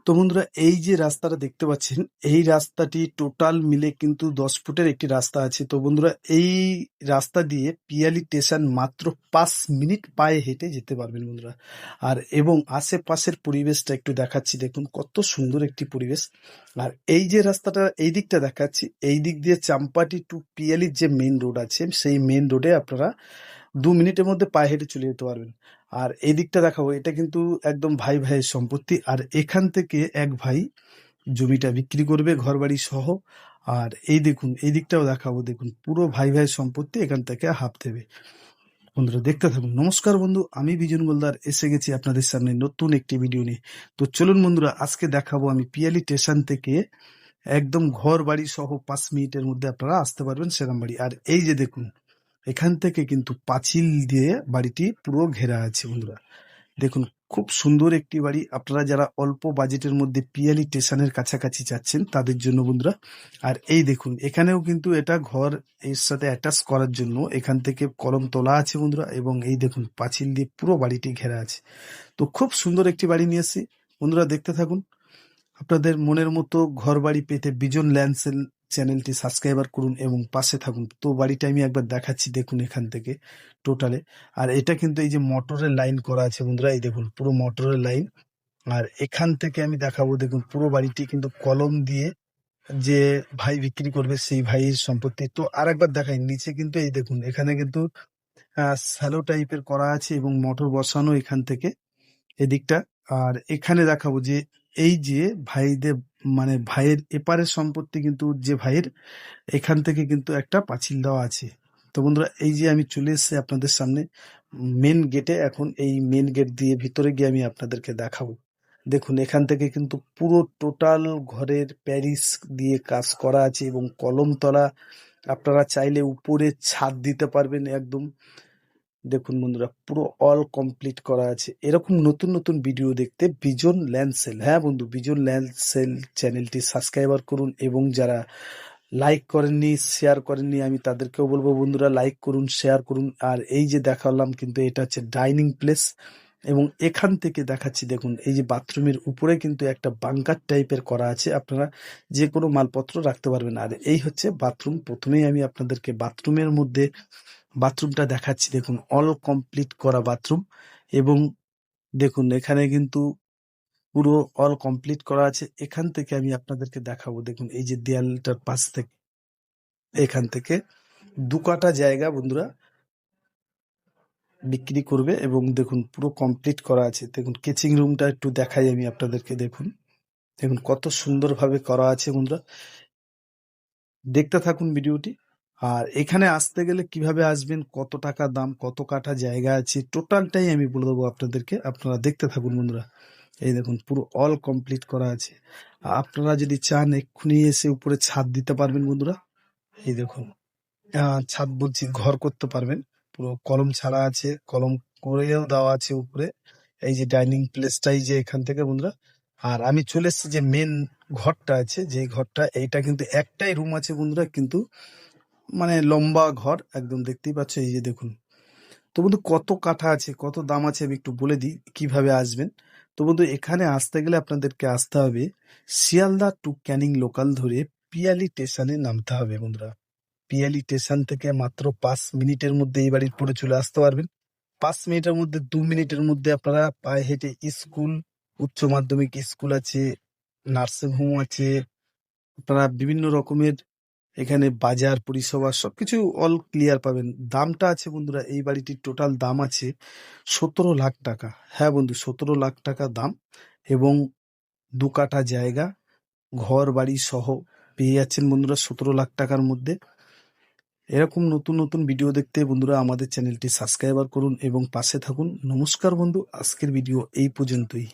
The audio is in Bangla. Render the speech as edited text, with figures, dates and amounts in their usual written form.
তো বন্ধুরা, এই যে রাস্তাটা দেখতে পাচ্ছেন, এই রাস্তাটি টোটাল মিলে কিন্তু 10 ফুটের একটি রাস্তা আছে। তো বন্ধুরা, এই রাস্তা দিয়ে পিয়ালি স্টেশন মাত্র 5 মিনিট পায়ে হেঁটে যেতে পারবেন বন্ধুরা। আর এবং আশেপাশের পরিবেশটা একটু দেখাচ্ছি, দেখুন কত সুন্দর একটি পরিবেশ। আর এই যে রাস্তাটা এই দিকটা দেখাচ্ছি, এই দিক দিয়ে চাম্পাটি টু পিয়ালির যে মেন রোড আছে, সেই মেন রোডে আপনারা 2 মিনিটের মধ্যে পায়ে হেঁটে চলে যেতে পারবেন। আর এই দিকটা দেখাবো, এটা কিন্তু একদম ভাই ভাইয়ের সম্পত্তি। আর এখান থেকে এক ভাই জমিটা বিক্রি করবে ঘর বাড়ি সহ। আর এই দেখুন, এই দিকটাও দেখাবো, দেখুন পুরো ভাই ভাইয়ের সম্পত্তি, এখান থেকে হাফ দেবে। বন্ধুরা দেখতে থাকুন। নমস্কার বন্ধু, আমি বিজন গোলদার এসে গেছি আপনাদের সামনে নতুন একটি ভিডিও নিয়ে। তো চলুন বন্ধুরা, আজকে দেখাবো আমি পিয়ালি স্টেশন থেকে একদম ঘর বাড়ি সহ 5 মিনিটের মধ্যে আপনারা আসতে পারবেন সেরাম বাড়ি। আর এই যে দেখুন, এখান থেকে কিন্তু পাঁচিল দিয়ে বাড়িটি পুরো ঘেরা আছে বন্ধুরা। দেখুন খুব সুন্দর একটি বাড়ি। আপনারা যারা অল্প বাজেটের মধ্যে পিয়ালি স্টেশনের কাছাকাছি যাচ্ছেন তাদের জন্য বন্ধুরা। আর এই দেখুন, এখানেও কিন্তু এটা ঘর এর সাথে অ্যাটাচ করার জন্য এখান থেকে কলম তোলা আছে বন্ধুরা। এবং এই দেখুন পাঁচিল দিয়ে পুরো বাড়িটি ঘেরা আছে। তো খুব সুন্দর একটি বাড়ি নিয়ে এসেছি বন্ধুরা, দেখতে থাকুন। আপনাদের মনের মতো ঘর বাড়ি পেতে বিজন ল্যান্ডসেল চ্যানেলটি সাবস্ক্রাইবার করুন এবং পাশে থাকুন। তো বাড়িটা আমি একবার দেখাচ্ছি, দেখুন এখান থেকে টোটালে। আর এটা কিন্তু এই যে মোটরের লাইন করা আছে বন্ধুরা, এই দেখুন পুরো মোটরের লাইন। আর এখান থেকে আমি দেখাবো, দেখুন পুরো বাড়িটি কিন্তু কলম দিয়ে যে ভাই বিক্রি করবে সেই ভাইয়ের সম্পত্তি। তো আর একবার দেখাই, নিচে কিন্তু এই দেখুন এখানে কিন্তু স্যালো টাইপের করা আছে এবং মোটর বসানো এখান থেকে এদিকটা। আর এখানে দেখাবো যে এই যে ভাইদের মানে ভাইয়ের এপারের সম্পত্তি কিন্তু যে ভাইয়ের, এখান থেকে কিন্তু একটা পাঁচিল দেওয়া আছে। তো বন্ধুরা, এই যে আমি চলে এসেছি আপনাদের সামনে মেন গেটে। এখন এই মেন গেট দিয়ে ভিতরে গিয়ে আমি আপনাদেরকে দেখাবো। দেখুন এখান থেকে কিন্তু পুরো টোটাল ঘরের প্যারিস দিয়ে কাজ করা আছে এবং কলমতলা। আপনারা চাইলে উপরে ছাদ দিতে পারবেন একদম। দেখুন বন্ধুরা, পুরো অল কমপ্লিট করা আছে। এরকম নতুন নতুন ভিডিও দেখতে বিজন ল্যান্ড সেল, হ্যাঁ বন্ধু, বিজন ল্যান্ড সেল চ্যানেলটি সাবস্ক্রাইবার করুন। এবং যারা লাইক করেননি, শেয়ার করেননি, আমি তাদেরকেও বলবো বন্ধুরা লাইক করুন, শেয়ার করুন। আর এই যে দেখালাম কিন্তু এটা হচ্ছে ডাইনিং প্লেস। এবং এখান থেকে দেখাচ্ছি, দেখুন এই যে বাথরুমের উপরে কিন্তু একটা বাংকার টাইপের করা আছে, আপনারা যে কোনো মালপত্র রাখতে পারবেন। আর এই হচ্ছে বাথরুম। প্রথমেই আমি আপনাদেরকে বাথরুমের মধ্যে বাথরুমটা দেখাচ্ছি, দেখুন অল কমপ্লিট করা বাথরুম। এবং দেখুন এখানে কিন্তু পুরো অল কমপ্লিট করা আছে। এখান থেকে আমি আপনাদেরকে দেখাবো, দেখুন এই যে দেয়ালটার পাশ থেকে এখান থেকে 2 কাঠা জায়গা বন্ধুরা বিক্রি করবে। এবং দেখুন পুরো কমপ্লিট করা আছে। দেখুন কিচিং রুমটা একটু দেখাই আমি আপনাদেরকে, দেখুন দেখুন কত সুন্দরভাবে করা আছে বন্ধুরা। দেখতে থাকুন ভিডিওটি। আর এখানে আসতে গেলে কিভাবে আসবেন, কত টাকা দাম, কত কাঠা জায়গা আছে, টোটালটাই আমি বলে দেবো আপনাদেরকে। আপনারা দেখতে থাকুন বন্ধুরা। এই দেখুন পুরো অল কমপ্লিট করা আছে। আপনারা যদি চান এক্ষুনি এসে উপরে ছাদ দিতে পারবেন বন্ধুরা। এই দেখুন ছাদ বলছি, ঘর করতে পারবেন। পুরো কলম ছাড়া আছে, কলম করেও দেওয়া আছে উপরে। এই যে ডাইনিং প্লেসটাই যে এখান থেকে বন্ধুরা। আর আমি চলে এসেছি যে মেন ঘরটা আছে, যে ঘরটা, এইটা কিন্তু একটাই রুম আছে বন্ধুরা, কিন্তু মানে লম্বা ঘর একদম, দেখতেই পাচ্ছ। এই যে দেখুন। তো বন্ধু কত কাঠা আছে, কত দাম আছে, আমি একটু বলে দিই কিভাবে আসবেন। তো বন্ধু, এখানে আসতে গেলে আপনাদেরকে আসতে হবে শিয়ালদা টু ক্যানিং লোকাল ধরে পিয়ালি স্টেশনে নামতে হবে বন্ধুরা। পিয়ালি স্টেশন থেকে মাত্র 5 মিনিটের মধ্যে এই বাড়ির পরে চলে আসতে পারবেন। 5 মিনিটের মধ্যে, 2 মিনিটের মধ্যে আপনারা পায়ে হেঁটে স্কুল, উচ্চ মাধ্যমিক স্কুল আছে, নার্সিং হোম আছে, আপনারা বিভিন্ন রকমের এখানে বাজার পরিষেবা সবকিছু অল ক্লিয়ার পাবেন। দামটা আছে বন্ধুরা, এই বাড়িটির টোটাল দাম আছে 17 লাখ টাকা। হ্যাঁ বন্ধু, 17 লাখ টাকা দাম। এবং 2 কাঠা জায়গা, ঘর বাড়ি সহ পেয়ে যাচ্ছেন বন্ধুরা 17 লাখ টাকার মধ্যে। এরকম নতুন নতুন ভিডিও দেখতে বন্ধুরা আমাদের চ্যানেলটি সাবস্ক্রাইবার করুন এবং পাশে থাকুন। নমস্কার বন্ধু, আজকের ভিডিও এই পর্যন্তই।